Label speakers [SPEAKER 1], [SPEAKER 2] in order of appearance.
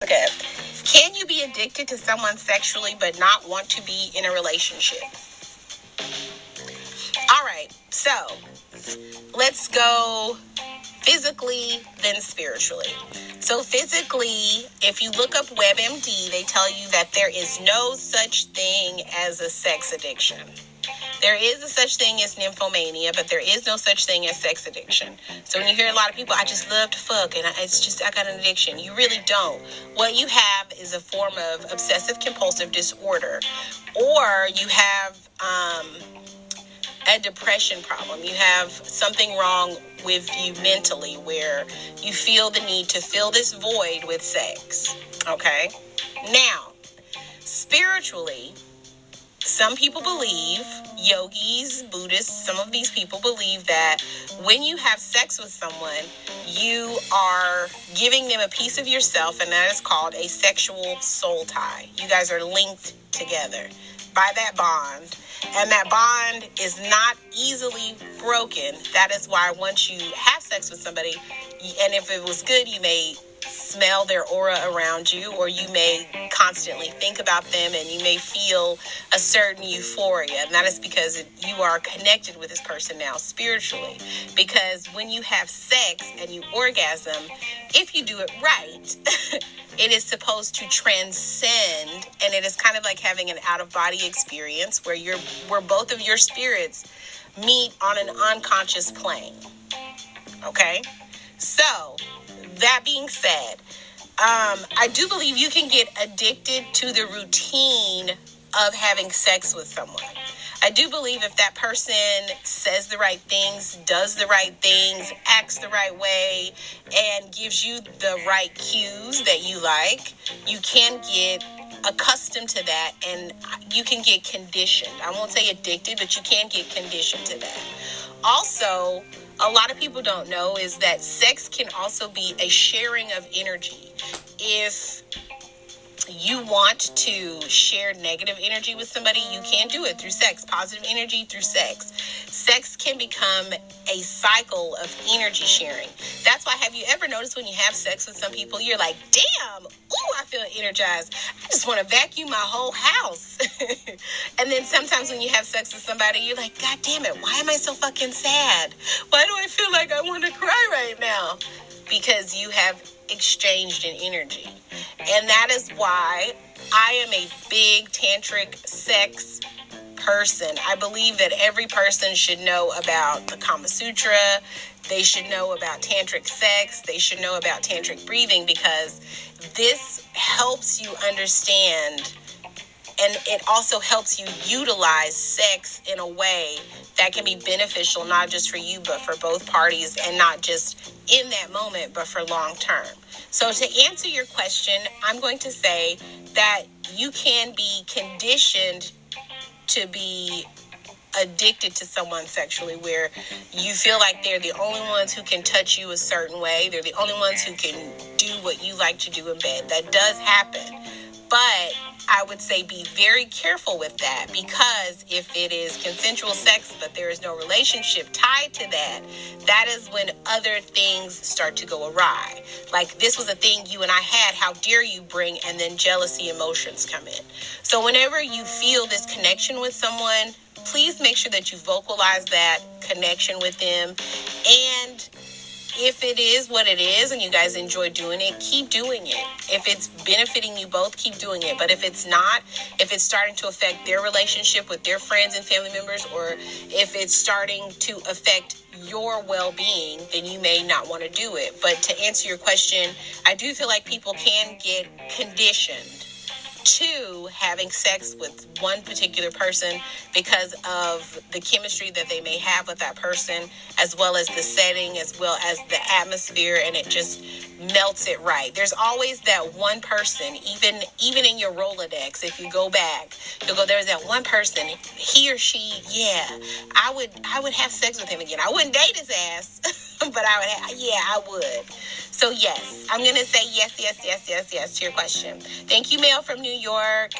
[SPEAKER 1] Okay. Can you be addicted to someone sexually but not want to be in a relationship? All right. So let's go physically, then spiritually. So physically, if you look up WebMD, they tell you that there is no such thing as a sex addiction. There is a such thing as nymphomania, but there is no such thing as sex addiction. So when you hear a lot of people, I just love to fuck, and I got an addiction. You really don't. What you have is a form of obsessive compulsive disorder, or you have a depression problem. You have something wrong with you mentally where you feel the need to fill this void with sex. Okay? Now, spiritually, some people believe, yogis, Buddhists, some of these people believe that when you have sex with someone, you are giving them a piece of yourself, and that is called a sexual soul tie. You guys are linked together by that bond, and that bond is not easily broken. That is why once you have sex with somebody, and if it was good, you may smell their aura around you, or you may constantly think about them, and you may feel a certain euphoria, and that is because you are connected with this person now spiritually. Because when you have sex and you orgasm, if you do it right, it is supposed to transcend, and it is kind of like having an out-of-body experience where both of your spirits meet on an unconscious plane. Okay? So, that being said, I do believe you can get addicted to the routine of having sex with someone. I do believe if that person says the right things, does the right things, acts the right way, and gives you the right cues that you like, you can get accustomed to that, and you can get conditioned. I won't say addicted, but you can get conditioned to that. Also, a lot of people don't know is that sex can also be a sharing of energy. If you want to share negative energy with somebody, you can do it through sex. Positive energy through sex. Sex can become a cycle of energy sharing. That's why, have you ever noticed when you have sex with some people, you're like, damn, ooh, I feel energized. I just want to vacuum my whole house. And then sometimes when you have sex with somebody, you're like, God damn it, why am I so fucking sad? Why do I feel like I want to cry right now? Because you have exchanged in energy. And that is why I am a big tantric sex person. I believe that every person should know about the Kama Sutra. They should know about tantric sex. They should know about tantric breathing, because this helps you understand, and it also helps you utilize sex in a way that can be beneficial, not just for you, but for both parties, and not just in that moment, but for long term. So to answer your question, I'm going to say that you can be conditioned to be addicted to someone sexually, where you feel like they're the only ones who can touch you a certain way. They're the only ones who can do what you like to do in bed. That does happen. But I would say be very careful with that, because if it is consensual sex but there is no relationship tied to that, that is when other things start to go awry. Like, this was a thing you and I had, how dare you bring, and then jealousy emotions come in. So whenever you feel this connection with someone, please make sure that you vocalize that connection with them. And if it is what it is and you guys enjoy doing it, keep doing it. If it's benefiting you both, keep doing it. But if it's not, if it's starting to affect their relationship with their friends and family members, or if it's starting to affect your well-being, then you may not want to do it. But to answer your question, I do feel like people can get conditioned to having sex with one particular person because of the chemistry that they may have with that person, as well as the setting, as well as the atmosphere, and it just melts it right. There's always that one person, even in your Rolodex, if you go back, you'll go, there's that one person, he or she, yeah, I would have sex with him again. I wouldn't date his ass, but I would. So yes, I'm going to say yes to your question. Thank you, Mel from New York.